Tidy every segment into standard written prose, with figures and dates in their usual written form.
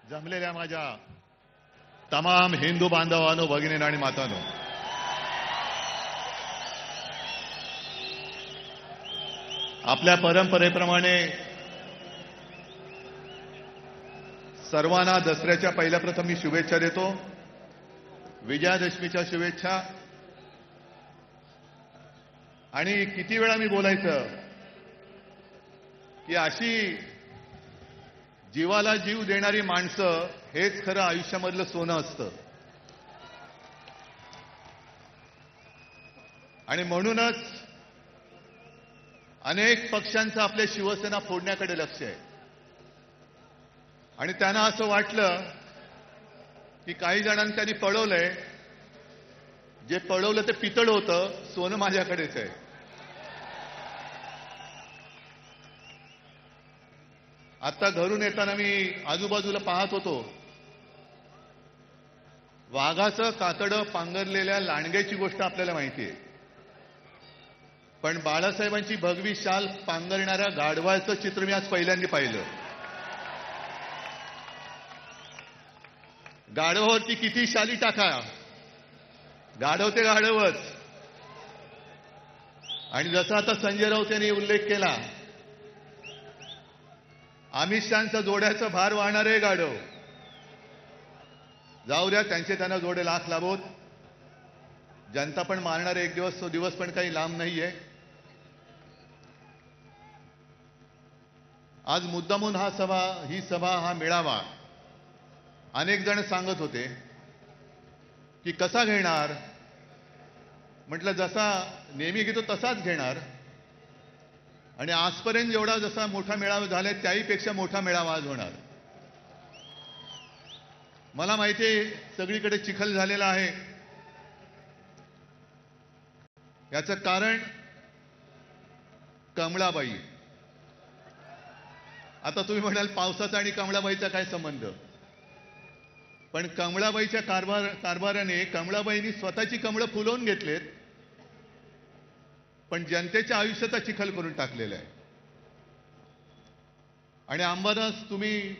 जमलेल्या माझ्या तमाम हिंदू बांधवांनो, भगिनींनो आणि मातांनो, आपल्या परंपरेप्रमाणे सर्वांना दसऱ्याच्या पहिल्या प्रथम मी शुभेच्छा देतो. विजयादशमीच्या शुभेच्छा. आणि किती वेळा मी बोलायचं की अशी जीवाला जीव देणारी माणसं हेच खरं आयुष्यामधलं सोनं असतं. आणि म्हणूनच अनेक पक्षांचं आपल्या शिवसेना फोडण्याकडे लक्ष आहे. आणि त्यांना असं वाटलं की काही जणांनी त्यांनी पळवलंय, जे पळवलं ते पितळ होतं, सोनं माझ्याकडेच आहे. आता घरून येताना मी आजूबाजूला पाहत होतो, वाघाचं कातडं पांघरलेल्या लांडग्याची गोष्ट आपल्याला माहिती आहे, पण बाळासाहेबांची भगवी शाल पांघरणाऱ्या गाढवाचं चित्र मी आज पहिल्यांदा पाहिलं. गाढवावरती किती शाली टाका, गाढव ते गाढवच. आणि जसा आता संजय राऊत यांनी उल्लेख केला, अमित शहांचा जोड्याचं भार वाहणारे गाढव. जाऊ द्या, त्यांना जोडे लाख लाभोत. जनता पण मारणारे एक दिवस, तो दिवस पण काही लांब नाहीये. आज मुद्दामून ही सभा हा मेळावा अनेक जण सांगत होते की कसा घेणार. म्हटलं जसा नेहमी घेतो तसाच घेणार. आणि आजपर्यंत जेवढा जसा मोठा मेळावा झालाय त्याहीपेक्षा मोठा मेळावा आज होणार. मला माहिती आहे सगळीकडे चिखल झालेला आहे. याचं कारण कमळाबाई. आता तुम्ही म्हणाल पावसाचा आणि कमळाबाईचा काय संबंध. पण कमळाबाईच्या कारभाराने कमळाबाईंनी स्वतःची कमळं फुलवून घेतलेत, पण जनतेच्या आयुष्याचा चिखल करून टाकलेला आहे. आणि अंबादास, तुम्ही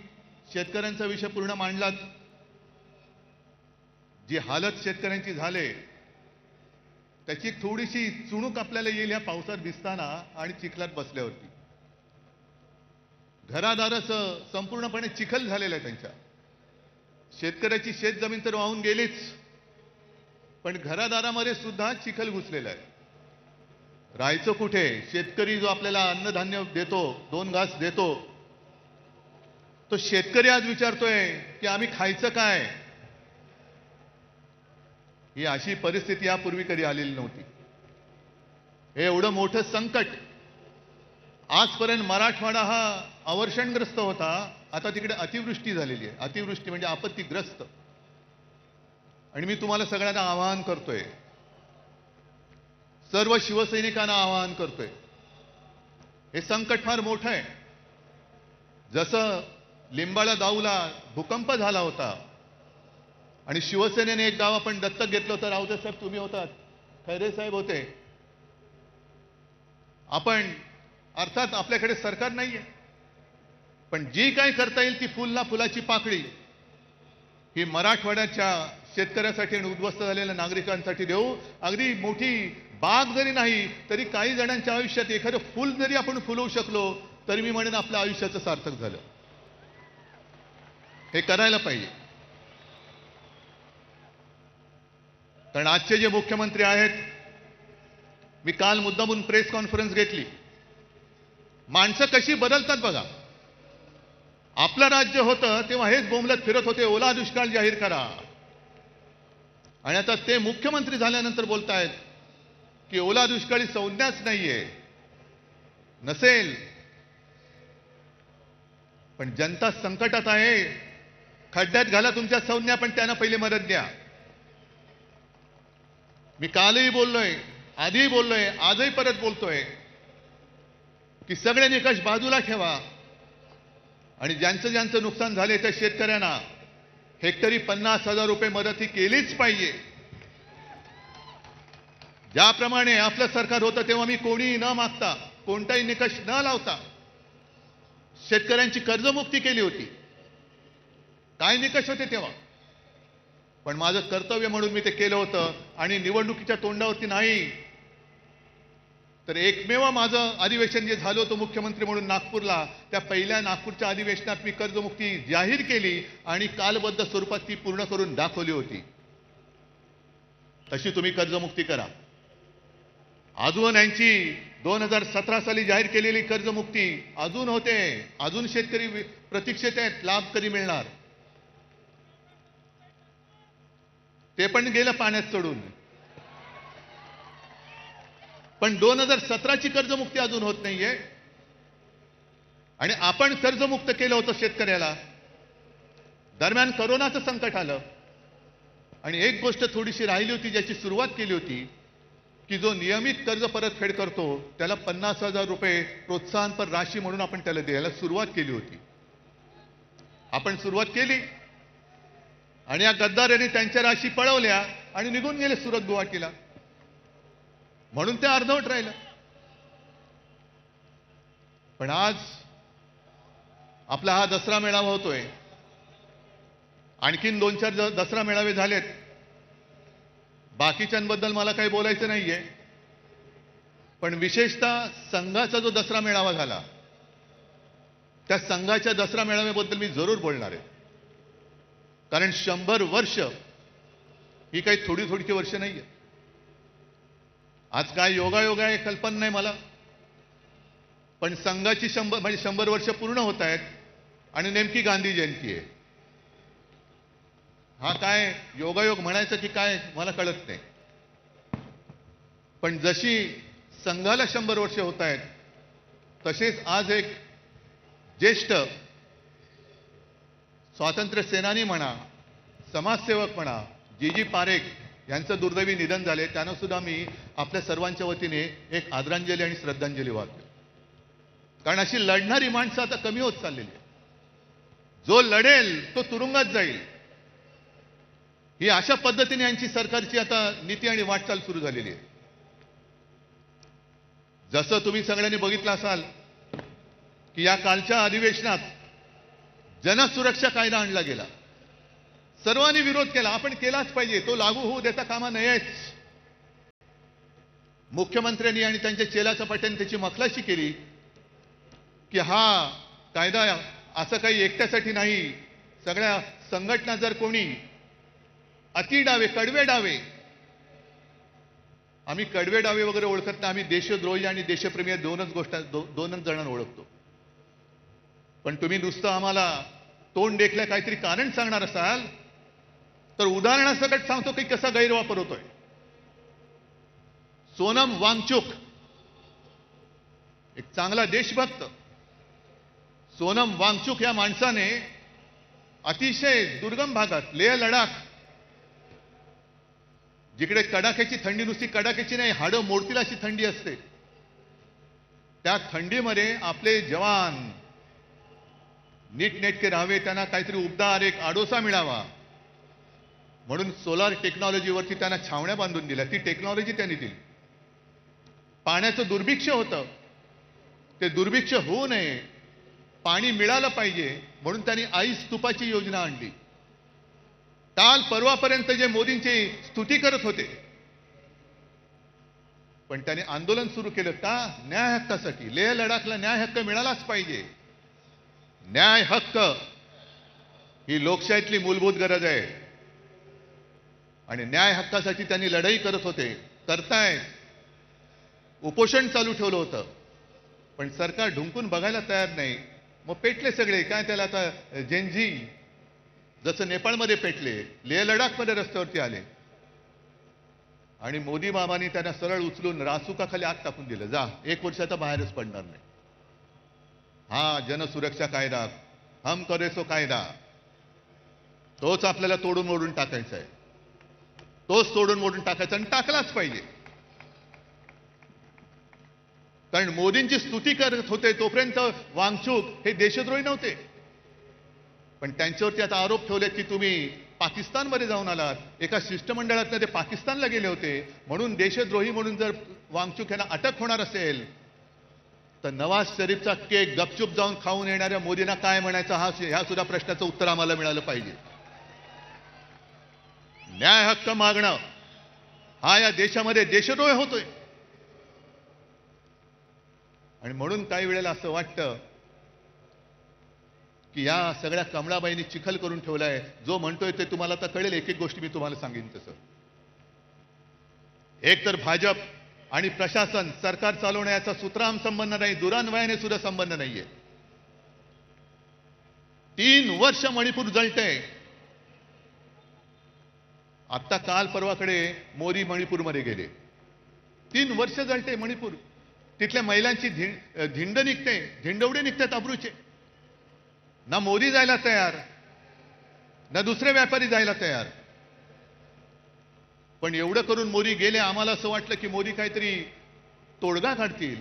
शेतकऱ्यांचा विषय पूर्ण मांडलात. जी हालत शेतकऱ्यांची झाले त्याची थोडीशी चुणूक आपल्याला येईल या पावसात भिजताना आणि चिखलात बसल्यावरती. घरादाराचं संपूर्णपणे चिखल झालेलं आहे त्यांच्या. शेतकऱ्याची शेतजमीन तर वाहून गेलीच, पण घरादारामध्ये सुद्धा चिखल घुसलेला आहे. राहायचं कुठे. शेतकरी जो आपल्याला अन्नधान्य देतो, 2 घास देतो, तो शेतकरी आज विचारतोय की आम्ही खायचं काय. ही अशी परिस्थिती यापूर्वी कधी आलेली नव्हती. हे एवढं मोठं संकट. आजपर्यंत मराठवाडा हा अवर्षणग्रस्त होता, आता तिकडे अतिवृष्टी झालेली आहे. अतिवृष्टी म्हणजे आपत्तीग्रस्त. आणि मी तुम्हाला सगळ्यांना आवाहन करतोय, सर्व शिवसैनिकांना आवाहन करतोय, हे संकट फार मोठं आहे. जसं लिंबाळा दाऊला भूकंप झाला होता आणि शिवसेनेने एक गाव आपण दत्तक घेतलं होतं. राऊते साहेब तुम्ही होतात, खैरे साहेब होते. आपण अर्थात आपल्याकडे सरकार नाहीये, पण जी काय करता येईल ती फुल ना फुलाची पाकळी ही मराठवाड्याच्या शेतकऱ्यासाठी आणि उद्ध्वस्त झालेल्या नागरिकांसाठी देऊ. अगदी मोठी बाग जरी नाही तरी काही जणांच्या आयुष्यात एखादं फुल जरी आपण फुलवू शकलो तरी मी म्हणेन आपल्या आयुष्याचं सार्थक झालं. हे करायला पाहिजे. कारण आजचे जे मुख्यमंत्री आहेत, मी काल मुद्दामून प्रेस कॉन्फरन्स घेतली. माणसं कशी बदलतात बघा. आपलं राज्य होतं तेव्हा हेच बोंबलत फिरत होते, ओला दुष्काळ जाहीर करा. आणि आता ते मुख्यमंत्री झाल्यानंतर बोलतायत की ओला दुष्काळी संज्ञाच नाहीये. नसेल, पण जनता संकटात आहे. खड्ड्यात घाला तुमच्या संज्ञा, पण त्यांना पहिले मदत द्या. मी कालही बोललोय, आधीही बोललोय, आजही परत बोलतोय की सगळे निकष बाजूला ठेवा आणि ज्यांचं नुकसान झाले त्या शेतकऱ्यांना हेक्टरी 50,000 रुपये मदत ही केलीच पाहिजे. ज्याप्रमाणे आपलं सरकार होतं तेव्हा मी कोणीही न मागता, कोणताही निकष न लावता शेतकऱ्यांची कर्जमुक्ती केली होती. काय निकष होते तेव्हा, पण माझं कर्तव्य म्हणून मी ते केलं होतं. आणि निवडणुकीच्या तोंडावरती नाही तर एकमेव माझं अधिवेशन जे झालं होतं मुख्यमंत्री म्हणून नागपूरला, त्या पहिल्या नागपूरच्या अधिवेशनात मी कर्जमुक्ती जाहीर केली आणि कालबद्ध स्वरूपात ती पूर्ण करून दाखवली होती. तशी तुम्ही कर्जमुक्ती करा. अजून यांची 2017 साली जाहीर केलेली कर्जमुक्ती अजून होते. अजून शेतकरी प्रतीक्षेत आहेत, लाभ कधी मिळणार ते पण गेलं पाण्यात चढून. पण 2017ची कर्जमुक्ती अजून होत नाहीये. आणि आपण कर्जमुक्त केलं होतं शेतकऱ्याला. दरम्यान कोरोनाचं संकट आलं आणि एक गोष्ट थोडीशी राहिली होती, ज्याची सुरुवात केली होती की जो नियमित कर्ज परतफेड करतो त्याला 50,000 रुपये प्रोत्साहनपर राशी म्हणून आपण त्याला द्यायला सुरुवात केली होती. आपण सुरुवात केली आणि या गद्दारांनी त्यांच्या राशी पळवल्या आणि निघून गेले सुरत गुवाहाटीला. म्हणून ते अर्धवट राहिलं. पण आज आपला हा दसरा मेळावा होतोय. आणखीन 2-4 दसरा मेळावे झालेत. बाकीच्यांबद्दल मला काही बोलायचं नाहीये, पण विशेषतः संघाचा जो दसरा मेळावा झाला त्या संघाच्या दसरा मेळाव्याबद्दल मी जरूर बोलणार आहे. कारण 100 वर्ष ही काही थोडी थोडीची वर्ष नाहीये. आज काय योगायोग आहे कल्पना नाही मला, पण संघाची 100 वर्ष पूर्ण होत आहेत आणि नेमकी गांधी जयंती आहे. हा काय योगायोग म्हणायचं की काय मला कळत नाही. पण जशी संघाला 100 वर्ष होत आहेत तसेच आज एक ज्येष्ठ स्वातंत्र्य सेनानी म्हणा, समाजसेवक म्हणा, जी पारेख यांचं दुर्दैवी निधन झाले. त्यांना सुद्धा मी आपल्या सर्वांच्या वतीने एक आदरांजली आणि श्रद्धांजली वाहतो. कारण अशी लढणारी माणसं आता कमी होत चाललेली आहे. जो लढेल तो तुरुंगात जाईल, ही अशा पद्धतीने यांची सरकारची आता नीती आणि वाटचाल सुरू झालेली आहे. जसं तुम्ही सगळ्यांनी बघितलं असाल की या कालच्या अधिवेशनात जनसुरक्षा कायदा आणला गेला. सर्वांनी विरोध केला. आपण केलाच पाहिजे, तो लागू होऊ देता कामा नयेच. मुख्यमंत्र्यांनी आणि त्यांच्या चेलाचपाट्यांनी त्याची मखलाशी केली की हा कायदा असं काही एकट्यासाठी नाही. सगळ्या संघटना जर कोणी अति डावे, कडवे डावे, आम्ही कडवे डावे वगैरे ओळखत नाही, आम्ही देशद्रोही आणि देशप्रेमी दोनच जणांना ओळखतो. पण तुम्ही नुसतं आम्हाला तोंड देखल्या काहीतरी कारण सांगणार असाल तर उदाहरणासकट सांगतो की कसा गैरवापर होतोय. सोनम वांगचुक एक चांगला देशभक्त, सोनम वांगचुक या माणसाने अतिशय दुर्गम भागात लेह लडाख, जिकडे कडाक्याची थंडी, नुसती कडाक्याची नाही, हाडं मोडतील अशी थंडी असते, त्या थंडीमध्ये आपले जवान नीटनेटके राहावे, त्यांना काहीतरी उबदार एक आडोसा मिळावा म्हणून सोलार टेक्नॉलॉजीवरती त्यांना छावण्या बांधून दिल्या. ती टेक्नॉलॉजी त्यांनी दिली. पाण्याचं दुर्भिक्ष होतं, ते दुर्भिक्ष होऊ नये, पाणी मिळालं पाहिजे म्हणून त्यांनी आईस स्तूपाची योजना आणली. काल परवापर्यंत जे मोदींची स्तुती करत होते, पण त्यांनी आंदोलन सुरू केलं का? न्याय हक्कासाठी. लेह लडाखला न्याय हक्क मिळालाच पाहिजे. न्याय हक्क ही लोकशाहीतली मूलभूत गरज आहे आणि न्याय हक्कासाठी त्यांनी लढाई करत होते, करतायत. उपोषण चालू ठेवलं होतं, पण सरकार ढुंकून बघायला तयार नाही. मग पेटले सगळे. काय त्याला आता जेनझी जसं नेपाळमध्ये पेटले, लेह लडाखमध्ये रस्त्यावरती आले आणि मोदी बाबांनी त्यांना सरळ उचलून रासुकाखाली आत टाकून दिलं. जा, 1 वर्षाचा बाहेरच पडणार नाही. हा जनसुरक्षा कायदा, हम करे सो कायदा, तोच आपल्याला तोडून मोडून टाकायचा आहे. तोच तोडून मोडून टाकायचा आणि टाकलाच पाहिजे. कारण मोदींची स्तुती करत होते तोपर्यंत वांगचुक हे देशद्रोही नव्हते, पण त्यांच्यावरती आता आरोप ठेवले की तुम्ही पाकिस्तानमध्ये जाऊन आलात, एका शिष्टमंडळातनं ते पाकिस्तानला गेले होते म्हणून देशद्रोही म्हणून जर वांगचुक यांना अटक होणार असेल तर नवाज शरीफचा केक गपचूप जाऊन खाऊन येणाऱ्या मोदींना काय म्हणायचं ह्या सुद्धा प्रश्नाचं उत्तर आम्हाला मिळालं पाहिजे. न्याय हक्क मागणं हा या देशामध्ये देशद्रोह होतोय. आणि म्हणून काही वेळेला असं वाटतं की या सगळ्या कमळाबाईंनी चिखल करून ठेवलाय. जो म्हणतोय ते तुम्हाला आता कळेल. एक एक गोष्टी मी तुम्हाला सांगेन तसं. एक तर भाजप आणि प्रशासन सरकार चालवण्याचा सुतराम संबंध नाही, दुरान्वयाने सुद्धा संबंध नाहीये. 3 वर्ष मणिपूर जळतंय. आता काल परवाकडे मोदी मणिपूरमध्ये गेले. 3 वर्ष जळते मणिपूर. तिथल्या महिलांची धिंड निघते, धिंडवडे निघतात अब्रूचे. ना मोदी जायला तयार, ना दुसरे व्यापारी जायला तयार. पण एवढं करून मोदी गेले. आम्हाला असं वाटलं की मोदी काहीतरी तोडगा काढतील,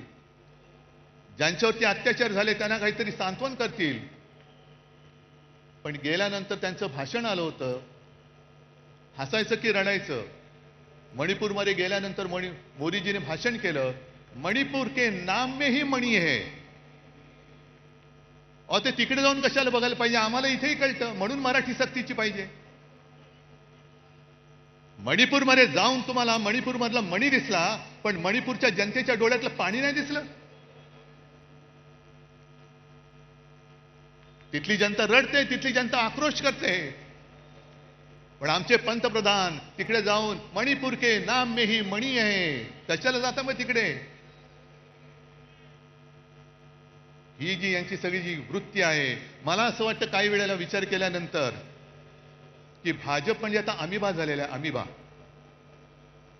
ज्यांच्यावरती अत्याचार झाले त्यांना काहीतरी सांत्वन करतील. पण गेल्यानंतर त्यांचं भाषण आलं होतं. हसायचं की रडायचं. मणिपूरमध्ये गेल्यानंतर मोदीजीने भाषण केलं. मणिपूर के नाम में ही मणी है. ते तिकडे जाऊन कशाला बघायला पाहिजे? आम्हाला इथेही कळतं. म्हणून मराठी सक्तीची पाहिजे. मणिपूरमध्ये जाऊन तुम्हाला मणिपूरमधला मणी दिसला, पण मणिपूरच्या जनतेच्या डोळ्यातलं पाणी नाही दिसलं. तिथली जनता रडते, तिथली जनता आक्रोश करते. पण आमचे पंतप्रधान तिकडे जाऊन मणिपूर के नाम में ही मणी आहे. कशाला जाता मग तिकडे? ही जी यांची सगळी जी वृत्ती आहे, मला असं वाटतं काही वेळेला विचार केल्यानंतर की भाजप म्हणजे आता अमिबा झालेला आहे. अमिबा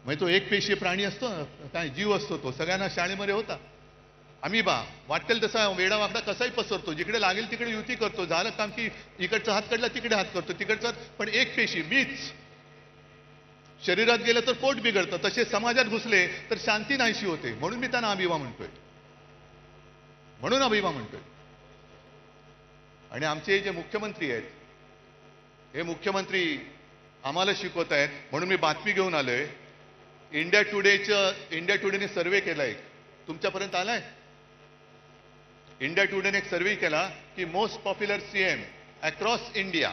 म्हणजे तो एक पेशीय प्राणी असतो, काय जीव असतो. तो सगळ्यांना शाळेमध्ये होता. अमिबा वाटेल तसा वेडा वाकडा कसाही पसरतो. जिकडे लागेल तिकडे युती करतो. झालं काम की इकडचा हात काढला तिकडे हात करतो, तिकडचा. पण एक पेशी मीच. शरीरात गेलं तर पोट बिघडतं. तसे समाजात घुसले तर शांती नाहीशी होते. म्हणून मी त्यांना अमिबा म्हणतोय. म्हणून अभिमा म्हणतोय. आणि आमचे जे मुख्यमंत्री आहेत, हे मुख्यमंत्री आम्हाला शिकवत आहेत. म्हणून मी बातमी घेऊन आलोय. इंडिया टुडेने सर्वे केलाय. तुमच्यापर्यंत आलाय? इंडिया टुडेने एक सर्वे केला की most popular CM across India.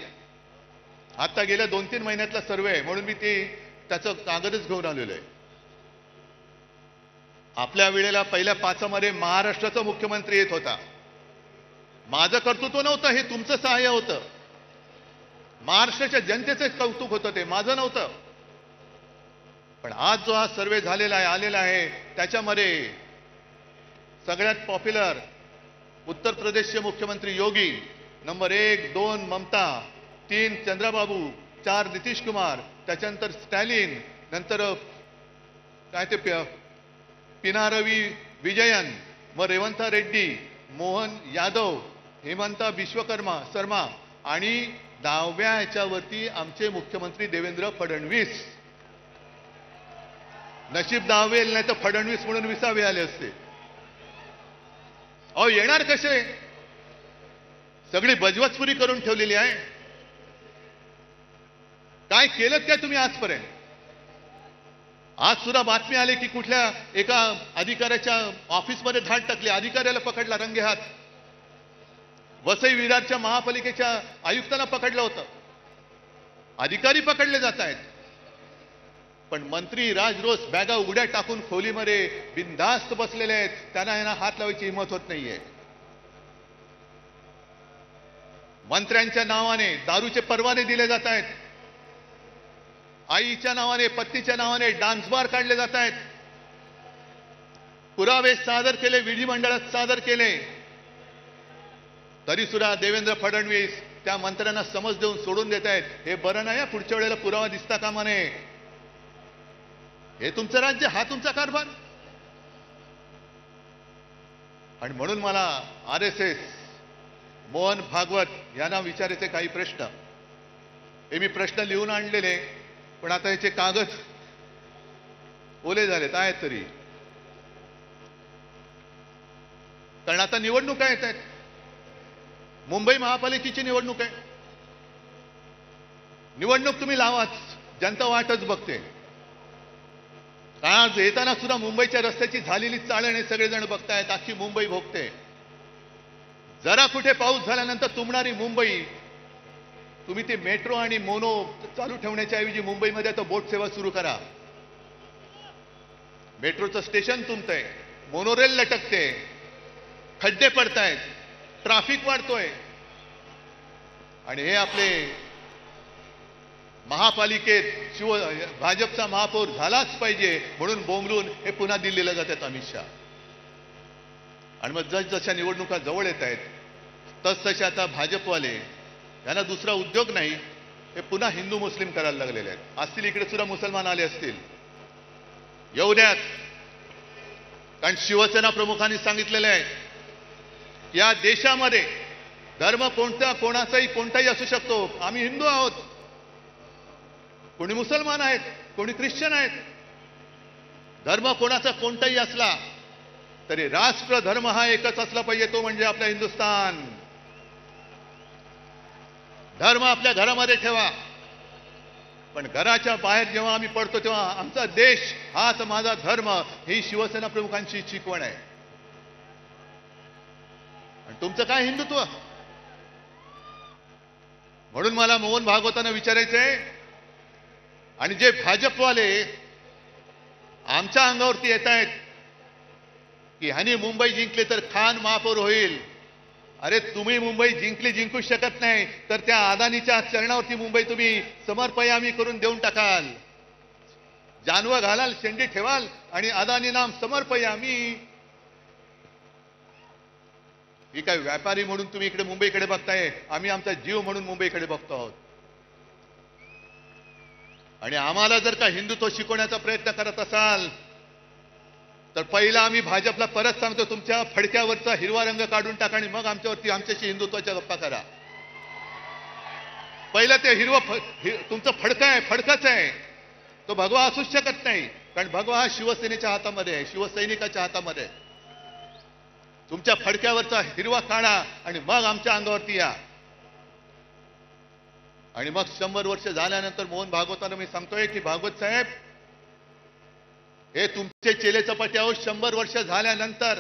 आता गेल्या 2-3 महिन्यातला सर्वे आहे. म्हणून मी त्याचं कागदच घेऊन आलेलो आहे. आपल्या वेळेला पहिल्या 5 मध्ये महाराष्ट्राचा मुख्यमंत्री येत होता. माझं कर्तृत्व नव्हतं, हे तुमचं सहाय्य होतं. महाराष्ट्राच्या जनतेचं कौतुक होतं, ते माझं नव्हतं. पण आज जो हा सर्वे झालेला आहे, आलेला आहे, त्याच्यामध्ये सगळ्यात पॉप्युलर उत्तर प्रदेशचे मुख्यमंत्री योगी, नंबर 1, 2 ममता, 3 चंद्रबाबू, 4 नितीश कुमार, त्याच्यानंतर स्टॅलिन, नंतर काय ते पिनारवी विजयन, व रेवंत रेड्डी, मोहन यादव, हेमंता विश्वकर्मा शर्मा आणि 10व्या याच्यावरती आमचे मुख्यमंत्री देवेंद्र फडणवीस. नशीब 10वे नाही तर फडणवीस म्हणून 20वे आले असते. येणार कसे? सगळी बजवतपुरी करून ठेवलेली आहे. काय केलं काय तुम्ही आजपर्यंत? आज सुद्धा बातमी आली की कुठल्या एका अधिकाऱ्याच्या ऑफिसमध्ये धाड टाकली. अधिकाऱ्याला पकडला रंगेहात. वसई विरारच्या महापालिकेच्या आयुक्ताला पकडलं होतं. अधिकारी पकडले जात आहेत. पण मंत्री राजरोस बॅगा उघड्या टाकून खोलीमध्ये बिनधास्त बसलेले आहेत. त्यांना यांना हात लावायची हिंमत होत नाहीये. मंत्र्यांच्या नावाने दारूचे परवाने दिले जात आहेत. आईच्या नावाने, पत्नीच्या नावाने डान्स बार काढले जात आहेत. पुरावे सादर केले, विधिमंडळात सादर केले, तरी सुद्धा देवेंद्र फडणवीस त्या मंत्र्यांना समज देऊन सोडून देत आहेत. हे बरं नाही. पुढच्या वेळेला पुरावा दिसता कामा नये. हे तुमचं राज्य, हा तुमचा कारभार. आणि म्हणून मला RSS मोहन भागवत यांना विचारायचे काही प्रश्न. हे मी प्रश्न लिहून आणलेले, पण आता याचे कागद ओले झालेत आहेत तरी. कारण आता निवडणुका येत आहेत. मुंबई महापालिकेची निवडणूक आहे. निवडणूक तुम्ही लावाच, जनता वाटच बघते. आज येताना सुद्धा मुंबईच्या रस्त्याची झालेली चाळण हे सगळेजण बघतायत, अख्खी मुंबई भोगते. जरा कुठे पाऊस झाल्यानंतर तुंबणारी मुंबई, तुम्ही ते मेट्रो आणि मोनो चालू ठेवण्याच्या ऐवजी मुंबईमध्ये आता बोट सेवा सुरू करा. मेट्रोचं स्टेशन तुंबतंय, मोनोरेल लटकते, खड्डे पडतायत, ट्रॅफिक वाढतोय, आणि हे आपले महापालिकेत भाजपचा महापौर झालाच पाहिजे म्हणून बोंबलून हे पुन्हा दिल्लीला जातात अमित शहा. आणि मग जसजशा निवडणुका जवळ येत आहेत तसतसे आता भाजपवाले यांना दुसरा उद्योग नाही, हे पुन्हा हिंदू मुस्लिम करायला लागलेले आहेत. असतील इकडे सुद्धा मुसलमान आले असतील, येऊ द्यात. कारण शिवसेना प्रमुखांनी सांगितलेलं आहे या देशामध्ये धर्म कोणाचाही कोणताही असू शकतो. आम्ही हिंदू आहोत, कोणी मुसलमान आहेत, कोणी ख्रिश्चन आहेत. धर्म कोणाचा कोणताही असला तरी राष्ट्र धर्म हा एकच असला पाहिजे, तो म्हणजे आपला हिंदुस्थान. धर्म आपल्या घरामध्ये ठेवा, पण घराच्या बाहेर जेव्हा आम्ही पडतो तेव्हा आमचा देश हाच माझा धर्म, ही शिवसेना प्रमुखांची शिकवण आहे. आणि तुमचं काय हिंदुत्व? म्हणून मला मोहन भागवतांना विचारायचंय, आणि जे भाजपवाले आमच्या अंगावरती येत आहेत की ह्यानी मुंबई जिंकले तर खान महापौर होईल. अरे तुम्ही मुंबई जिंकू शकत नाही तर त्या अदानीच्या चरणावरती मुंबई तुम्ही समर्पयामी करून देऊन टाकाल. जानवं घालाल, शेंडी ठेवाल आणि अदानी नाम समर्पयामी. ही काय व्यापारी म्हणून तुम्ही इकडे मुंबईकडे बघताय, आम्ही आमचा जीव म्हणून मुंबईकडे बघतो आहोत. आणि आम्हाला जर का हिंदुत्व शिकवण्याचा प्रयत्न करत असाल तर पहिला आम्ही भाजपला परत सांगतो, तुमच्या फडक्यावरचा हिरवा रंग काढून टाका आणि मग आमच्याशी हिंदुत्वाच्या गप्पा करा. पहिलं ते तुमचं फडकं आहे, फडकच आहे, तो भगवा असूच शकत नाही. कारण भगवा हा शिवसेनेच्या हातामध्ये आहे, शिवसैनिकाच्या हातामध्ये आहे. तुमच्या फडक्यावरचा हिरवा काढा आणि मग आमच्या अंगावरती या. आणि मग 100 वर्ष झाल्यानंतर मोहन भागवतांना मी सांगतोय की भागवत साहेब, हे तुमचे चेले चपाटे आहोत. 100 वर्ष झाल्यानंतर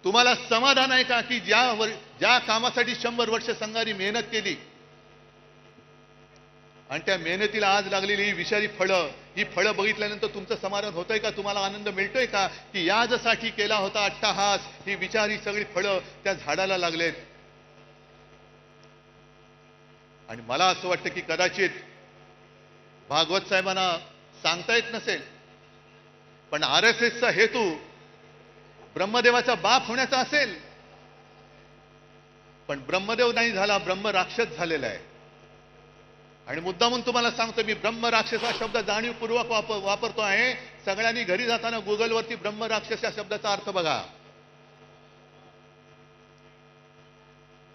तुम्हाला समाधान आहे का की ज्या कामासाठी 100 वर्ष संघाने मेहनत केली आणि त्या मेहनतीला आज लागलेली ही विषारी फळं, ही फळं बघितल्यानंतर तुमचं समाधान होतंय का? तुम्हाला आनंद मिळतोय का की याजसाठी केला होता अट्टहास, ही विचारी सगळी फळं त्या झाडाला लागलेत? आणि मला असं वाटतं की कदाचित भागवत साहेबांना सांगता येत नसेल, पण RSSचा हेतू ब्रह्मदेवाचा बाप होण्याचा असेल. पण ब्रह्मदेव नाही झाला, ब्रह्मराक्षस झालेला आहे. आणि मुद्दामून तुम्हाला सांगतो, मी ब्रह्मराक्षस हा शब्द जाणीवपूर्वक वापरतो आहे. सगळ्यांनी घरी जाताना गुगलवरती ब्रह्मराक्षस या शब्दाचा अर्थ बघा.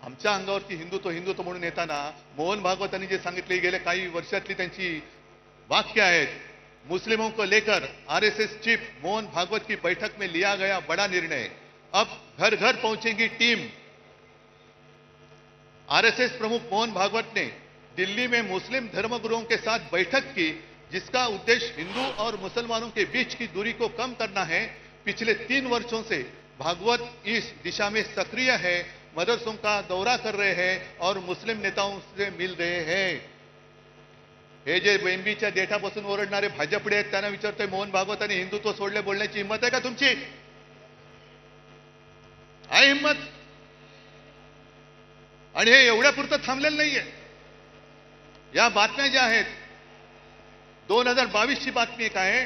आमच्या अंगावरती हिंदुत्व म्हणून येताना मोहन भागवतांनी जे सांगितले, गेले काही वर्षातली त्यांची वाक्य आहेत. मुस्लिमों को लेकर RSS चीफ मोहन भागवत की बैठक में लिया गया बड़ा निर्णय, अब घर घर पहुंचेगी टीम. RSS प्रमुख मोहन भागवत ने दिल्ली में मुस्लिम धर्मगुरुओं के साथ बैठक की, जिसका उद्देश्य हिंदू और मुसलमानों के बीच की दूरी को कम करना है. पिछले 3 वर्षों से भागवत इस दिशा में सक्रिय है, मदरसों का दौरा कर रहे हैं और मुस्लिम नेताओं से मिल रहे हैं. हे जे बेंबीच्या देठापासून ओरडणारे भाजपडे आहेत त्यांना विचारतोय, मोहन भागवतांनी हिंदुत्व सोडले बोलण्याची हिंमत आहे का तुमची? आहे हिंमत? आणि हे एवढ्यापुरतं थांबलेलं नाहीये. या बातम्या ज्या आहेत, 2022 ची बातमी एक आहे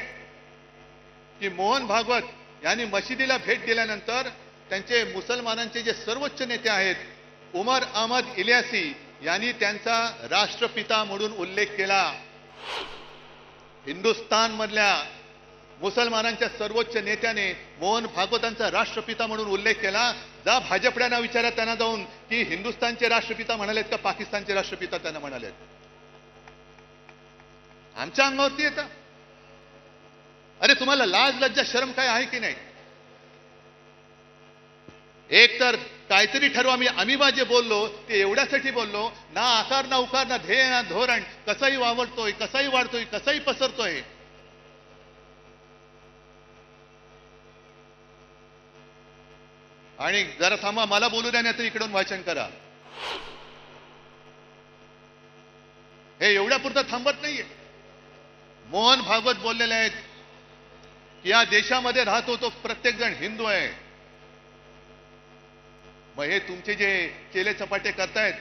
की मोहन भागवत यांनी मशिदीला भेट दिल्यानंतर त्यांचे मुसलमानांचे जे सर्वोच्च नेते आहेत उमर अहमद इलियासी यांनी त्यांचा राष्ट्रपिता म्हणून उल्लेख केला. हिंदुस्थान मधल्या मुसलमानांच्या सर्वोच्च नेत्याने मोहन भागवतांचा राष्ट्रपिता म्हणून उल्लेख केला. जा भाजपड्यांना विचारा त्यांना जाऊन की हिंदुस्थानचे राष्ट्रपिता म्हणालेत का पाकिस्तानचे राष्ट्रपिता त्यांना म्हणालेत? आमच्या अंगावरती येतं. अरे तुम्हाला लाज लज्जा शरम काय आहे की नाही? एक तर काहीतरी ठरवा. आम्ही जे बोललो ते एवढ्यासाठी बोललो, ना आकार ना उकार ना ध्येय ना धोरण, कसाही वावरतोय, कसाही वाढतोय, कसाही पसरतोय. आणि जरा थांबा, मला बोलू द्या, नाही तर इकडून वाचन करा. हे एवढ्यापुरतं थांबत नाहीये. मोहन भागवत बोललेले आहेत की या देशामध्ये राहतो तो प्रत्येक जण हिंदू आहे. मग हे तुमचे जे केले चपाटे करतायत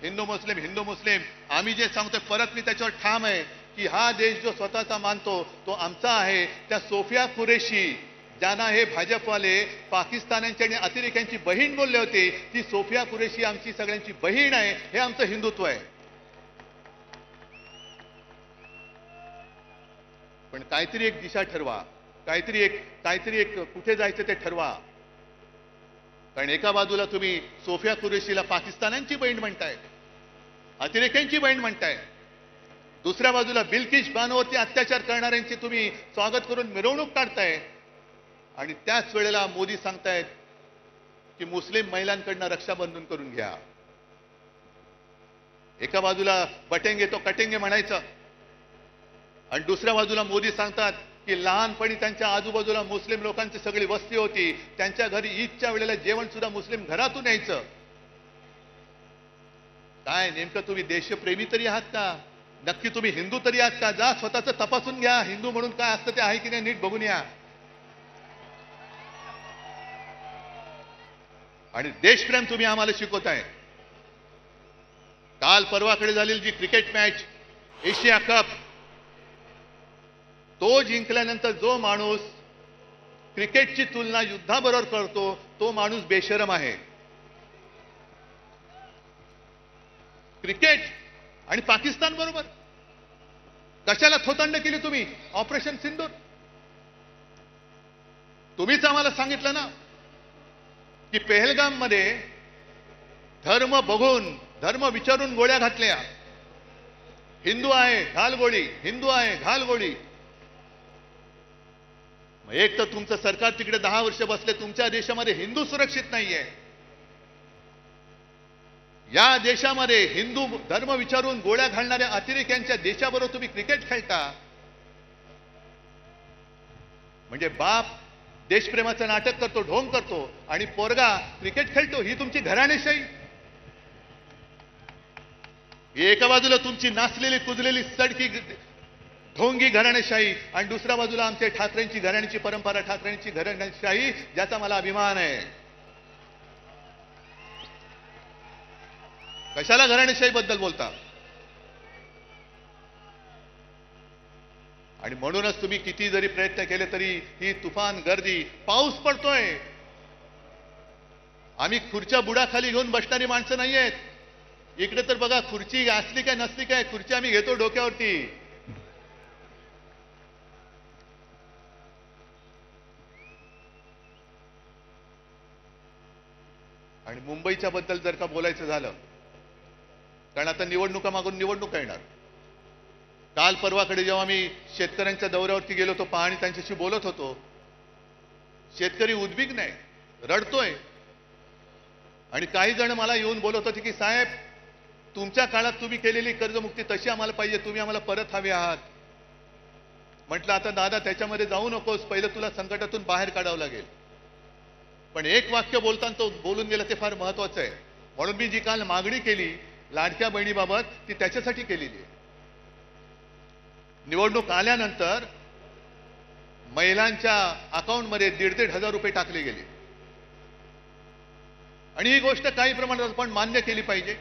हिंदू मुस्लिम, आम्ही जे सांगतोय परत मी त्याच्यावर ठाम आहे की हा देश जो स्वतःचा मानतो तो आमचा आहे. त्या सोफिया कुरेशी ज्यांना हे भाजपवाले पाकिस्तान्यांची आणि अतिरेक्यांची बहीण बोलले होते, ती सोफिया कुरेशी आमची सगळ्यांची बहीण आहे. हे आमचं हिंदुत्व आहे. पण काहीतरी एक दिशा ठरवा, काहीतरी एक कुठे जायचं ते ठरवा. कारण एका बाजूला तुम्ही सोफिया कुरेशीला पाकिस्तानांची बहीण म्हणताय, अतिरेक्यांची बहीण म्हणताय, दुसऱ्या बाजूला बिल्किश बानोवरती अत्याचार करणाऱ्यांची तुम्ही स्वागत करून मिरवणूक काढताय. आणि त्याच वेळेला मोदी सांगतायत की मुस्लिम महिलांकडनं रक्षाबंधन करून घ्या. एका बाजूला बटेंगे तो कटेंगे म्हणायचं आणि दुसऱ्या बाजूला मोदी सांगतात की लहानपणी त्यांच्या आजूबाजूला मुस्लिम लोकांची सगळी वस्ती होती, त्यांच्या घरी ईदच्या वेळेला जेवण सुद्धा मुस्लिम घरातून यायचं. काय नेमकं तुम्ही देशप्रेमी तरी आहात का? नक्की तुम्ही हिंदू तरी आहात का? जा स्वतःचं तपासून घ्या. हिंदू म्हणून काय असतं ते आहे की नाही नीट बघून या. आणि देशप्रेम तुम्ही आम्हाला शिकवताय. काल परवाकडे झालेली जी क्रिकेट मॅच एशिया कप, तो जिंकल्यानंतर जो माणूस क्रिकेटची तुलना युद्धाबरोबर करतो तो माणूस बेशरम आहे. क्रिकेट आणि पाकिस्तान बरोबर कशाला थोतांड केली तुम्ही? ऑपरेशन सिंदूर तुम्हीच आम्हाला सांगितलं ना की पेहलगाम मध्ये धर्म बघून, धर्म विचारून गोळ्या घातल्या. हिंदू आहे घाल गोळी, हिंदू आहे घाल गोळी. एक तर तुमचं सरकार तिकडे 10 वर्ष बसले, तुमच्या देशामध्ये हिंदू सुरक्षित नाहीये. या देशामध्ये हिंदू धर्म विचारून गोळ्या घालणाऱ्या अतिरेक्यांच्या देशाबरोबर तुम्ही क्रिकेट खेळता. म्हणजे बाप देशप्रेमाचं नाटक करतो, ढोंग करतो आणि पोरगा क्रिकेट खेळतो. ही तुमची घराणेशाही. एका बाजूला तुमची नाचलेली कुजलेली सडकी ढोंगी घराणेशाही आणि दुसऱ्या बाजूला आमच्या ठाकरेंची घराण्याची परंपरा, ठाकरेंची घराणेशाही, ज्याचा मला अभिमान आहे. कशाला घराणेशाही बद्दल बोलता? आणि म्हणूनच तुम्ही किती जरी प्रयत्न केले तरी ही तुफान गर्दी, पाऊस पडतोय. आम्ही खुर्च्या बुडाखाली घेऊन बसणारी माणसं नाहीयेत. इकडे तर बघा, खुर्ची असली काय नसली काय, खुर्ची आम्ही घेतो डोक्यावरती. आणि मुंबईच्या बद्दल जर का बोलायचं झालं, कारण आता निवडणुका मागून निवडणुका येणार. काल परवाकडे जेव्हा मी शेतकऱ्यांच्या दौऱ्यावरती गेलो होतो, पाहणी त्यांच्याशी बोलत होतो, शेतकरी उद्विग्न आहे, रडतोय. आणि काही जण मला येऊन बोलत होते की साहेब, तुमच्या काळात तुम्ही केलेली कर्जमुक्ती तशी आम्हाला पाहिजे, तुम्ही आम्हाला परत हवे आहात. म्हटलं आता दादा त्याच्यामध्ये जाऊ नकोस, पहिलं तुला संकटातून बाहेर काढावं लागेल. पण एक वाक्य बोलताना तो बोलून गेला, ते फार महत्वाचं आहे. म्हणून मी जी काल मागणी केली लाडक्या बहिणीबाबत, ती त्याच्यासाठी केलेली आहे. निवडणूक आल्यानंतर महिलांच्या अकाउंटमध्ये 1,500 रुपये टाकले गेले. आणि ही गोष्ट काही प्रमाणात आपण मान्य केली पाहिजे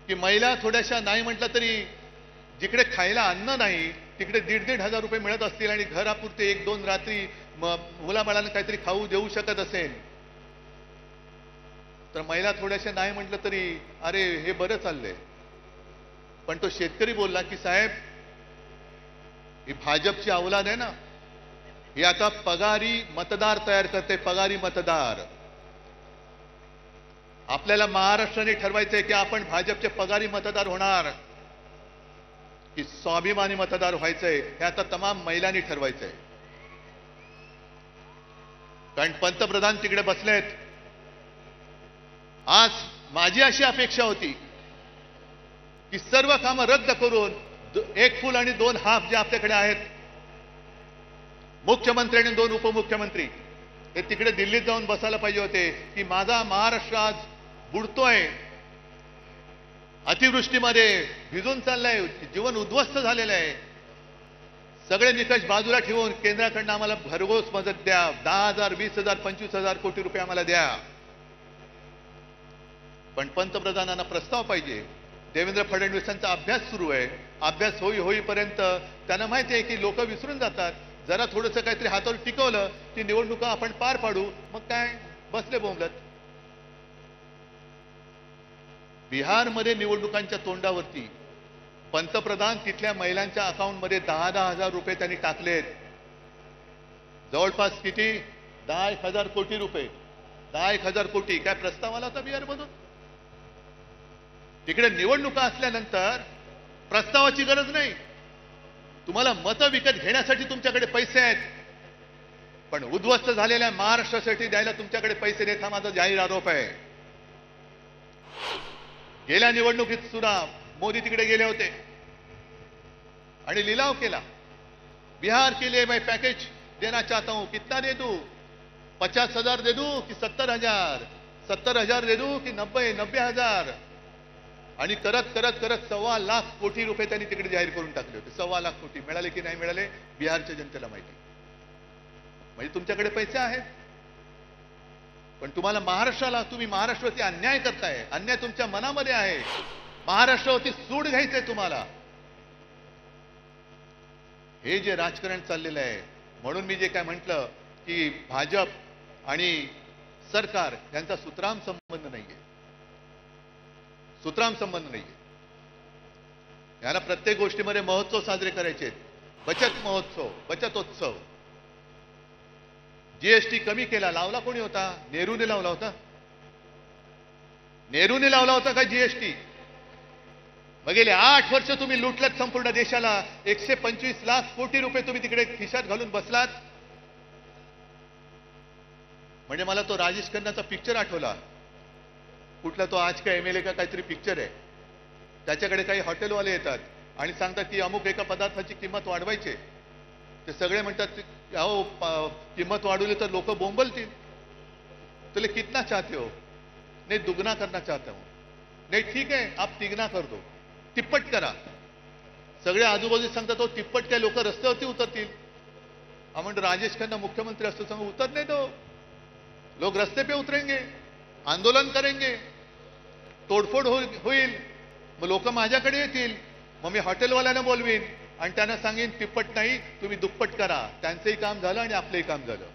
की महिला थोड्याशा नाही म्हटलं तरी जिकडे खायला अन्न नाही तिकडे 1,500 रुपये मिळत असतील आणि घरापुरते 1-2 रात्री मुलाबाळांना काहीतरी खाऊ देऊ शकत असेल तर महिला थोड्याशा नाही म्हटलं तरी अरे हे बरं चाललंय. पण तो शेतकरी बोलला की साहेब, ही भाजपची औलाद आहे ना, ही आता पगारी मतदार तयार करते, पगारी मतदार. आपल्याला महाराष्ट्राने ठरवायचंय की आपण भाजपचे पगारी मतदार होणार की स्वाभिमानी मतदार व्हायचंय, हे आता तमाम महिलांनी ठरवायचंय. कारण पंतप्रधान तिकडे बसलेत. आज माझी अशी अपेक्षा होती की सर्व कामं रद्द करून 1 फुल आणि 2 हाफ जे आपल्याकडे आहेत, मुख्यमंत्री आणि 2 उपमुख्यमंत्री, ते तिकडे दिल्लीत जाऊन बसायला पाहिजे होते की माझा महाराष्ट्र आज बुडतोय, अतिवृष्टीमध्ये भिजून चाललाय, जीवन उद्ध्वस्त झालेलं आहे. सगळे निकष बाजूला ठेवून केंद्राकडनं आम्हाला भरघोस मदत द्या, 10,000, 20,000, 25,000 कोटी रुपये आम्हाला द्या. पण पंतप्रधानांना प्रस्ताव पाहिजे. देवेंद्र फडणवीसांचा अभ्यास सुरू आहे. अभ्यास होईपर्यंत त्यांना माहिती आहे की लोक विसरून जातात. जरा थोडंसं काहीतरी हातावर टिकवलं की निवडणुका आपण पार पाडू, मग काय बसले बोंबलत. बिहारमध्ये निवडणुकांच्या तोंडावरती पंतप्रधान तिथल्या महिलांच्या अकाउंटमध्ये 10,000 रुपये त्यांनी टाकलेत. जवळपास किती? 10,000 कोटी रुपये. 10,000 कोटी काय प्रस्ताव आला होता बिहारमधून? तिकडे निवडणुका असल्यानंतर प्रस्तावाची गरज नाही. तुम्हाला मतं विकत घेण्यासाठी तुमच्याकडे पैसे आहेत, पण उद्ध्वस्त झालेल्या महाराष्ट्रासाठी द्यायला तुमच्याकडे पैसे नाहीत. हा माझा जाहीर आरोप आहे. गेल्या निवडणुकीत सुद्धा मोदी तिकडे गेले होते आणि लिलाव केला. बिहार के लिए मैं पैकेज देना चाहता हूं, कितना दे दूं? 50,000 दे दूं कि 70,000? 70,000 दे दूं कि 90,000? आणि करत करत करत 1.25 लाख कोटी रुपये त्यांनी तिकडे जाहीर करून टाकले होते. 1.25 लाख कोटी मिळाले की नाही मिळाले बिहारच्या जनतेला माहिती. म्हणजे तुमच्याकडे पैसे आहेत, पण तुम्हाला महाराष्ट्राला, तुम्ही महाराष्ट्रावरती अन्याय करताय. अन्याय तुमच्या मनामध्ये आहे. महाराष्ट्रावरती सूड घ्यायचंय तुम्हाला. हे जे राजकारण चाललेलं आहे, म्हणून मी जे काय म्हटलं की भाजप आणि सरकार यांचा सुतराम संबंध नाहीये. सुतराम संबंध नाहीये. याला प्रत्येक गोष्टीमध्ये महोत्सव साजरे करायचे. बचत महोत्सव, बचतोत्सव. जीएसटी कमी केला, लावला कोणी होता? नेहरूने लावला होता. नेहरूने लावला होता का जीएसटी? मग गेले 8 वर्ष तुम्ही लुटलात संपूर्ण देशाला. 125 लाख कोटी रुपये तुम्ही तिकडे खिशात घालून बसलात. म्हणजे मला तो राजेश खन्नाचा पिक्चर आठवला. कुठला तो आज का एमएलए का काहीतरी पिक्चर आहे. त्याच्याकडे काही हॉटेलवाले येतात आणि सांगतात की अमुक एका पदार्थाची किंमत वाढवायची. ते सगळे म्हणतात अहो किंमत वाढवली तर लोक बोंबलतील. तुले कितना चाहते हो? नहीं दुगना करना चाहता हूं. नहीं ठीक है आप तिगना कर दो, तिप्पट करा. सगळे आजूबाजू सांगतात हो तिप्पट काय लोक रस्त्यावरती उतरतील. आपण राजेश खन्ना मुख्यमंत्री असतो सांगू उतरने दो. लोग रस्ते पे उतरेंगे, आंदोलन करेंगे, तोडफोड होईल. मग लोक माझ्याकडे येतील. मग मी हॉटेलवाल्यांना बोलवीन आणि त्यांना सांगेन तिप्पट नाही तुम्ही दुप्पट करा. त्यांचंही काम झालं आणि आपलंही काम झालं.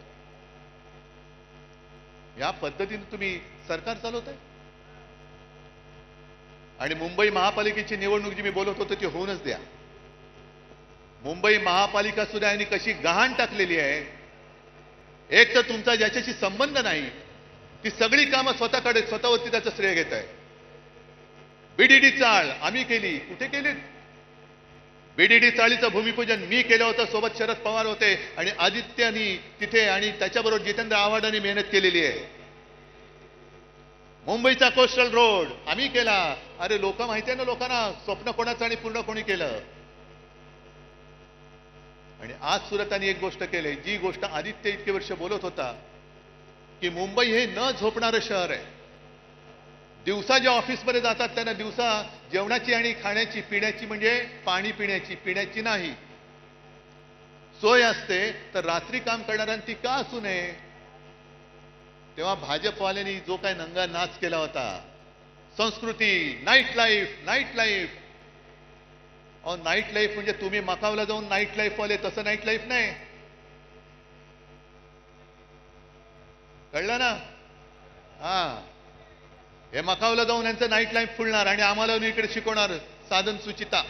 या पद्धतीने तुम्ही सरकार चालवताय. आणि मुंबई महापालिकेची निवडणूक जी मी बोलत होतो ती होऊनच द्या. मुंबई महापालिका सुद्धा यांनी कशी गहाण टाकलेली आहे. एक तर तुमचा ज्याच्याशी संबंध नाही ती सगळी कामं स्वतःकडे, स्वतःवरती त्याचं श्रेय घेत आहे. बीडीडी चाळ आम्ही केली. कुठे केली? बीडीडी चाळीचं भूमिपूजन मी केलं होतं. सोबत शरद पवार होते आणि आदित्यनी तिथे आणि त्याच्याबरोबर जितेंद्र आव्हाडांनी मेहनत केलेली आहे. मुंबईचा कोस्टल रोड आम्ही केला. अरे लोक माहिती आहे ना लोकांना स्वप्न कोणाचं आणि पूर्ण कोणी केलं. आणि आज सुरतांनी एक गोष्ट केली जी गोष्ट आदित्य इतके वर्ष बोलत होता की मुंबई हे न झोपणारं शहर आहे. दिवसा ज्या ऑफिसमध्ये जातात त्यांना दिवसा जेवणाची आणि खाण्याची, पिण्याची म्हणजे पाणी पिण्याची, पिण्याची नाही सोय असते. तर रात्री काम करणाऱ्यांनी ती का असू नये? तेव्हा भाजपवाल्यांनी जो काय नंगा नाच केला होता, संस्कृती, नाईट लाईफ, नाईट लाईफ. अहो नाईट लाईफ म्हणजे तुम्ही मकावला जाऊन नाईट लाईफ वाले, तसं नाईट लाईफ नाही. कळलं ना? हा हे मकावला जाऊन यांचं नाईट लाईफ फुलणार आणि आम्हाला इकडे शिकवणार साधन सुचिता.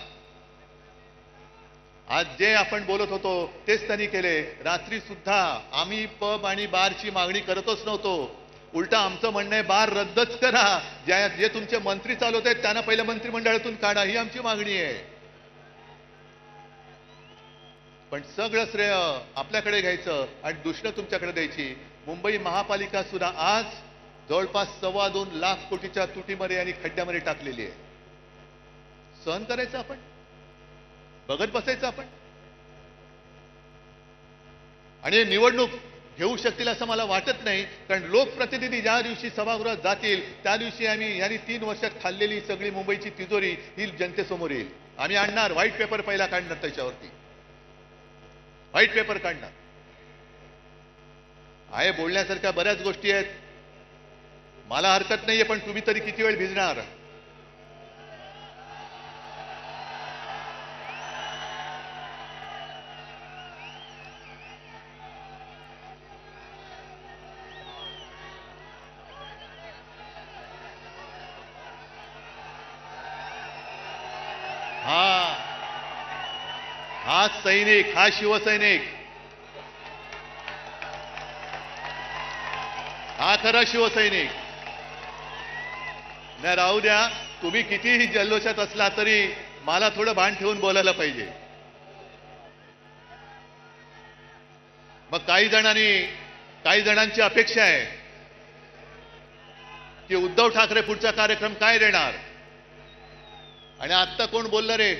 आज जे आपण बोलत होतो तेच त्यांनी केले. रात्री सुद्धा आम्ही पब आणि बारची मागणी करतच नव्हतो. उलटा आमचं म्हणणं आहे बार रद्दच करा. जे तुमचे मंत्री चालवत आहेत त्यांना पहिल्या मंत्रिमंडळातून काढा, ही आमची मागणी आहे. पण सगळं श्रेय आपल्याकडे घ्यायचं आणि दुष्ण तुमच्याकडे द्यायची. मुंबई महापालिका सुद्धा आज जवळपास 2.25 लाख कोटीच्या तुटीमध्ये आणि खड्ड्यामध्ये टाकलेली आहे. सहन करायचं आपण? बघत बसायचं आपण? आणि निवडणूक घेऊ शकतील असं मला वाटत नाही, कारण लोकप्रतिनिधी ज्या दिवशी सभागृहात जातील त्या दिवशी यांनी 3 वर्षात खाल्लेली सगळी मुंबईची तिजोरी ही जनतेसमोर येईल. आम्ही आणणार व्हाईट पेपर पहिला काढणार, त्याच्यावरती व्हाईट पेपर काढणार आहे. बोलण्यासारख्या बऱ्याच गोष्टी आहेत, मला हरकत नाहीये, पण तुम्ही तरी किती वेळ भिजणार? हा सैनिक, हा शिवसैनिक, हा खरा शिवसैनिक. नाही राहू द्या, तुम्ही कितीही जल्लोषात असला तरी मला थोडं भान ठेवून बोलायला पाहिजे. मग काही जणांची अपेक्षा आहे की उद्धव ठाकरे पुढचा कार्यक्रम काय देणार. आणि आत्ता कोण बोललं रे,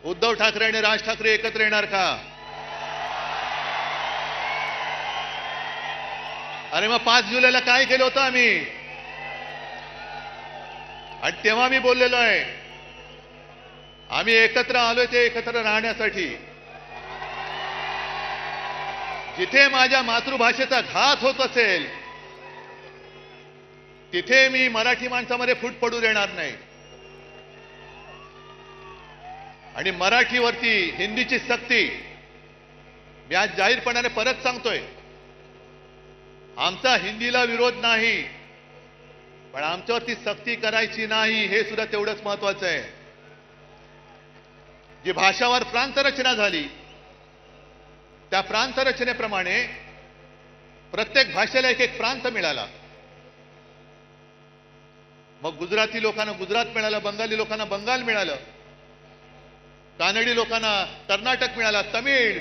उद्धव ठाकरे आणि राज ठाकरे एकत्र येणार का? अरे मग 5 जुलैला काय केलं होतं आम्ही? आणि तेव्हा मी बोललेलो आहे, आम्ही एकत्र आलोय ते एकत्र राहण्यासाठी. जिथे माझ्या मातृभाषेचा घात होत असेल तिथे मी मराठी माणसामध्ये फूट पडू देणार नाही. आणि मराठीवरती हिंदीची सक्ती मी आज जाहीरपणाने परत सांगतोय, आमचा हिंदीला विरोध नाही, पण आमच्यावरती सक्ती करायची नाही हे सुद्धा तेवढंच महत्वाचं आहे. जी भाषावर प्रांतरचना झाली त्या प्रांतरचनेप्रमाणे प्रत्येक भाषेला एक प्रांत मिळाला. मग गुजराती लोकांना गुजरात मिळालं, बंगाली लोकांना बंगाल मिळालं, कानडी लोकांना कर्नाटक मिळाला, तमिळ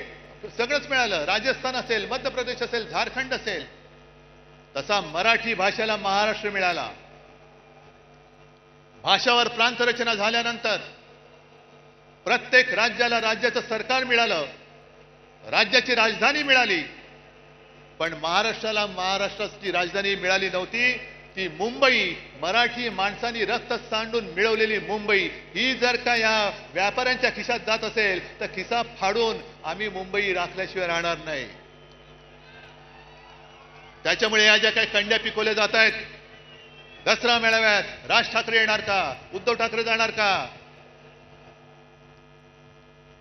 सगळंच मिळालं, राजस्थान असेल, मध्य प्रदेश असेल, झारखंड असेल. तसा मराठी भाषेला महाराष्ट्र मिळाला. भाषावर प्रांतरचना झाल्यानंतर प्रत्येक राज्याला राज्याचं सरकार मिळालं, राज्याची राजधानी मिळाली. पण महाराष्ट्राला महाराष्ट्राची राजधानी मिळाली नव्हती. ती मुंबई, मराठी माणसांनी रक्त सांडून मिळवलेली मुंबई, ही जर का या व्यापाऱ्यांच्या खिशात जात असेल तर खिसा फाडून आम्ही मुंबई राखल्याशिवाय राहणार नाही. त्याच्यामुळे या ज्या काही कंड्या पिकवल्या जात आहेत, दसरा मेळाव्यात राज ठाकरे येणार का, उद्धव ठाकरे जाणार का,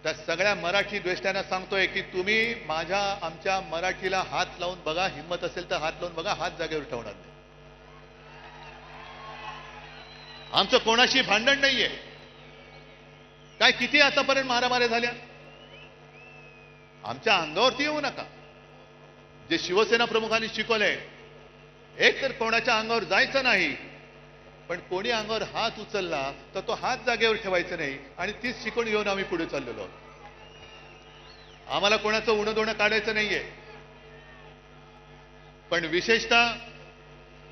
त्या सगळ्या मराठी द्वेष्टांना सांगतोय की तुम्ही आमच्या मराठीला हात लावून बघा, हिंमत असेल तर हात लावून बघा, हात जागेवर ठेवणार नाही. आमचं कोणाशी भांडण नाहीये. काय किती आतापर्यंत मारामाऱ्या झाल्या, आमच्या अंगावरती येऊ नका. जे शिवसेना प्रमुखांनी शिकवलंय, एक तर कोणाच्या अंगावर जायचं नाही, पण कोणी अंगावर हात उचलला तर तो हात जागेवर ठेवायचा नाही. आणि तीच शिकवण घेऊन आम्ही पुढे चाललेलो आहोत. आम्हाला कोणाचं उणं दोणं काढायचं नाहीये. पण विशेषतः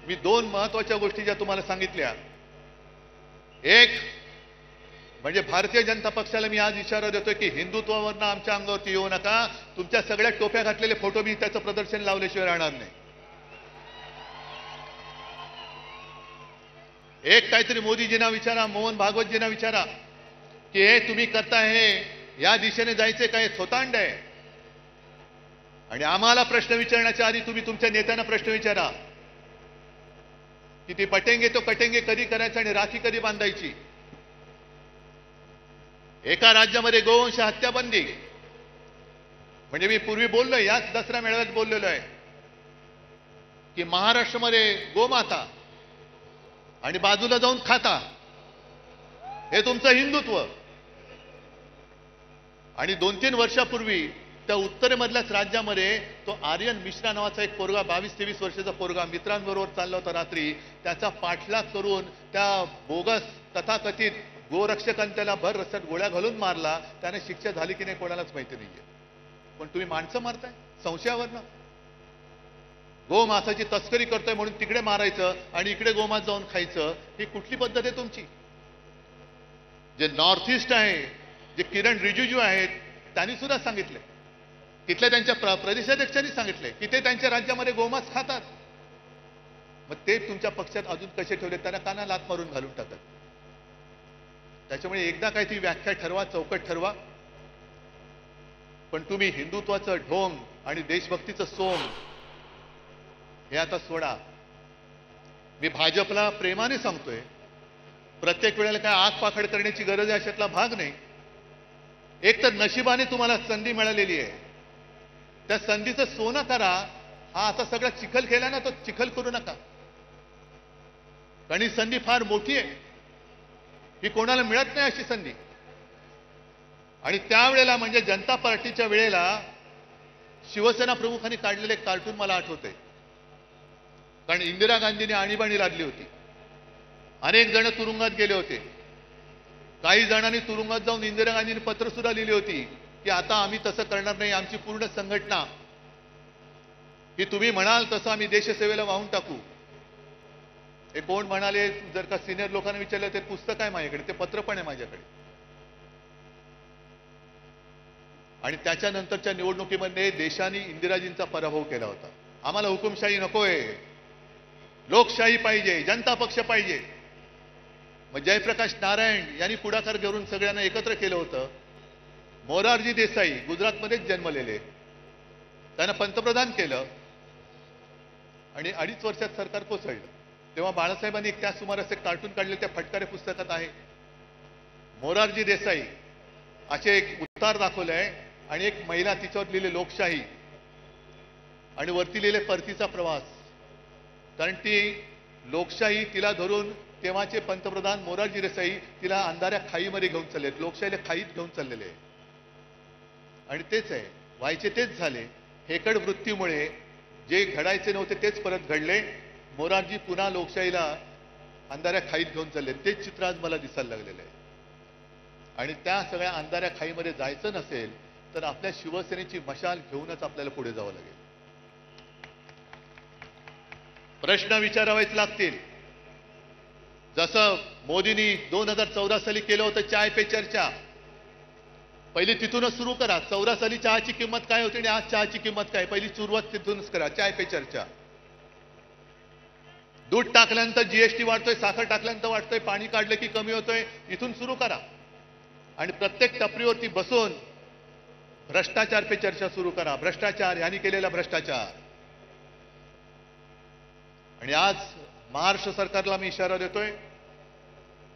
मी 2 महत्वाच्या गोष्टी ज्या तुम्हाला सांगितल्या, एक म्हणजे भारतीय जनता पक्षाला मी आज इशारा देतोय की हिंदुत्वावरनं आमच्या अंगावरती येऊ नका. तुमच्या सगळ्या टोप्या घातलेले फोटो मी त्याचं प्रदर्शन लावल्याशिवाय राहणार नाही. एक काहीतरी मोदीजींना विचारा, मोहन भागवतजींना विचारा की हे तुम्ही करताय हे या दिशेने जायचे काय थोतांड आहे. आणि आम्हाला प्रश्न विचारण्याच्या आधी तुम्ही तुमच्या नेत्यांना प्रश्न विचारा की ती पटेंगे तो कटेंगे कधी करायचं आणि राखी कधी बांधायची. एका राज्यामध्ये गोवंश हत्या बंदी, म्हणजे मी पूर्वी बोललोय, याच दसरा मेळाव्यात बोललेलो आहे की महाराष्ट्रामध्ये गोमाता आणि बाजूला जाऊन खाता, हे तुमचं हिंदुत्व. आणि 2-3 वर्षापूर्वी त्या उत्तरेमधल्याच राज्यामध्ये तो आर्यन मिश्रा नावाचा एक पोरगा, 22-23 वर्षाचा पोरगा मित्रांबरोबर चालला होता रात्री. त्याचा पाठलाग करून त्या बोगस तथाकथित गोरक्षकांनी त्याला भर रस्त्यात गोळ्या घालून मारला. त्याने शिक्षा झाली की नाही कोणालाच माहिती नाहीये. पण तुम्ही माणसं मारताय संशयावरनं. गोमांसाची तस्करी करतोय म्हणून तिकडे मारायचं आणि इकडे गोमांस जाऊन खायचं, ही कुठली पद्धत आहे तुमची? जे नॉर्थ ईस्ट आहे, जे किरण रिजिजू आहेत, त्यांनी सुद्धा सांगितले तिथल्या त्यांच्या प्रदेशाध्यक्षांनी सांगितले की ते त्यांच्या राज्यामध्ये गोमांस खातात. मग ते तुमच्या पक्षात अजून कसे ठेवले? त्यांना काना लात मारून घालून टाकत. त्याच्यामुळे एकदा काय ती व्याख्या ठरवा, चौकट ठरवा. पण तुम्ही हिंदुत्वाचं ढोंग आणि देशभक्तीचं सोंग हे आता सोडा. मी भाजपला प्रेमाने सांगतोय, प्रत्येक वेळेला काय आग पाखड करण्याची गरज आहे अशातला भाग नाही. एक तर नशिबाने तुम्हाला संधी मिळालेली आहे, त्या संधीचं सोनं करा. हा आता सगळा चिखल केला ना, तो चिखल करू नका. कारण ही संधी फार मोठी आहे, ही कोणाला मिळत नाही अशी संधी. आणि त्यावेळेला म्हणजे जनता पार्टीच्या वेळेला शिवसेना प्रमुखांनी काढलेले कार्टून मला आठवते. कारण इंदिरा गांधींनी आणीबाणी लादली होती, अनेक जण तुरुंगात गेले होते. काही जणांनी तुरुंगात जाऊन इंदिरा गांधींनी पत्र सुद्धा लिहिली होती की आता आम्ही तसं करणार नाही, आमची पूर्ण संघटना की तुम्ही म्हणाल तसं आम्ही देशसेवेला वाहून टाकू. हे कोण म्हणाले? जर का सिनियर लोकांना विचारलं, ते पुस्तक आहे माझ्याकडे, ते पत्र पण आहे माझ्याकडे. आणि त्याच्यानंतरच्या निवडणुकीमध्ये देशाने इंदिराजींचा पराभव केला होता. आम्हाला हुकुमशाही नकोय, लोकशाही पाहिजे, जनता पक्ष पाहिजे. मग जयप्रकाश नारायण यांनी पुढाकार घेऊन सगळ्यांना एकत्र केलं होतं. मोरारजी देसाई गुजरातमध्येच जन्मलेले, त्यांना पंतप्रधान केलं आणि 2.5 वर्षात सरकार कोसळलं. तेव्हा बाळासाहेबांनी त्या सुमारास एक कार्टून काढले, त्या फटकारे पुस्तकात आहे. मोरारजी देसाई असे एक उतार दाखवले आहे आणि एक महिला, तिच्यावर लिहिले लोकशाही आणि वरती लिहिले परतीचा प्रवास. कारण ती लोकशाही तिला धरून तेव्हाचे पंतप्रधान मोरारजी देसाई तिला अंधाऱ्या खाईमध्ये घेऊन चालले, लोकशाहीला खाईत घेऊन चाललेले. आणि तेच आहे, व्हायचे तेच झाले. हेकड वृत्तीमुळे जे घडायचे नव्हते तेच परत घडले. मोरारजी पुन्हा लोकशाहीला अंधाऱ्या खाईत घेऊन चालले. तेच चित्र आज मला दिसायला लागलेलं आहे. आणि त्या सगळ्या अंधाऱ्या खाईमध्ये जायचं नसेल तर आपल्या शिवसेनेची मशाल घेऊनच आपल्याला पुढे जावं लागेल. प्रश्न विचारावेच लागतील. जसं मोदींनी 2014 साली केलं होतं चाय पे चर्चा, पहिली तिथूनच सुरू करा. 14 साली चहाची किंमत काय होती आणि आज चहाची किंमत काय, पहिली सुरुवात तिथूनच करा. चाय पे चर्चा. दूध टाकल्यानंतर जीएसटी वाढतोय, साखर टाकल्यानंतर वाढतोय, पाणी काढलं की कमी होतोय, इथून सुरू करा. आणि प्रत्येक टपरीवरती बसून भ्रष्टाचार पे चर्चा सुरू करा. भ्रष्टाचार, यांनी केलेला भ्रष्टाचार. आणि आज महाराष्ट्र सरकारला मी इशारा देतोय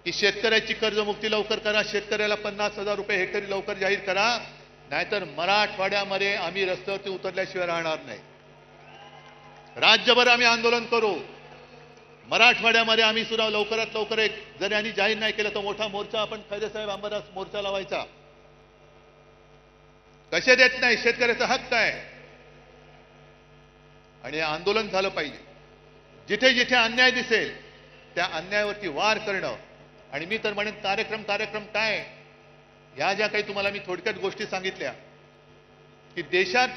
की शेतकऱ्याची कर्जमुक्ती लवकर करा. शेतकऱ्याला 50,000 रुपये हेक्टरी लवकर जाहीर करा, नाहीतर मराठवाड्यामध्ये आम्ही रस्त्यावरती उतरल्याशिवाय राहणार नाही. राज्यभर आम्ही आंदोलन करू. मराठवाड्यामध्ये आम्ही सुद्धा लवकरात लवकर एक, जर यांनी जाहीर नाही केलं तर मोठा मोर्चा आपण खैरेसाहेब अंबादास मोर्चा लावायचा. कसे देत नाही, शेतकऱ्याचा हक्क आहे. आणि आंदोलन झालं पाहिजे. जिथे जिथे अन्याय दिसेल त्या अन्यायावरती वार करणं. आणि मी तर म्हणेन कार्यक्रम काय, ह्या ज्या काही तुम्हाला मी थोडक्यात गोष्टी सांगितल्या की देशात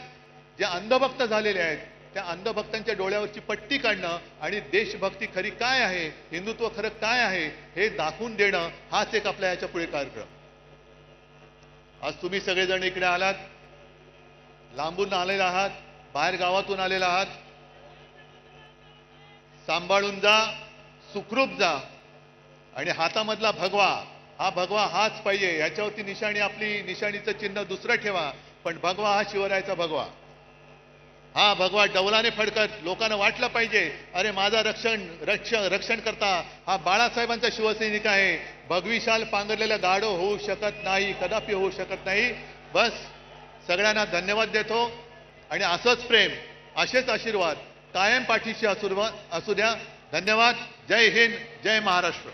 जे अंधभक्त झालेले आहेत त्या अंधभक्तांच्या डोळ्यावरची पट्टी काढणं आणि देशभक्ती खरी काय आहे, हिंदुत्व खरं काय आहे हे दाखवून देणं, हाच एक आपल्या याच्या पुढे कार्यक्रम. आज तुम्ही सगळेजण इकडे आलात, लांबून आलेला आहात, बाहेर गावातून आलेला आहात. सांभाळून जा, सुखरूप जा. आणि हातामधला भगवा, हा भगवा हाच पाहिजे. याच्यावरती निशाणी, आपली निशाणीचं चिन्ह दुसरं ठेवा, पण भगवा हा शिवरायाचा भगवा. हा भगवा डौलाने फडकत लोकांना वाटलं पाहिजे, अरे माझा रक्षण करता हा बाळासाहेबांचा शिवसैनिक आहे. भगवी शाल पांघरलेला गाढव होऊ शकत नाही, कदापि होऊ शकत नाही. बस सगळ्यांना धन्यवाद देतो. आणि असंच प्रेम, असेच आशीर्वाद कायम पाठीशी असू द्या. धन्यवाद. जय हिंद, जय महाराष्ट्र.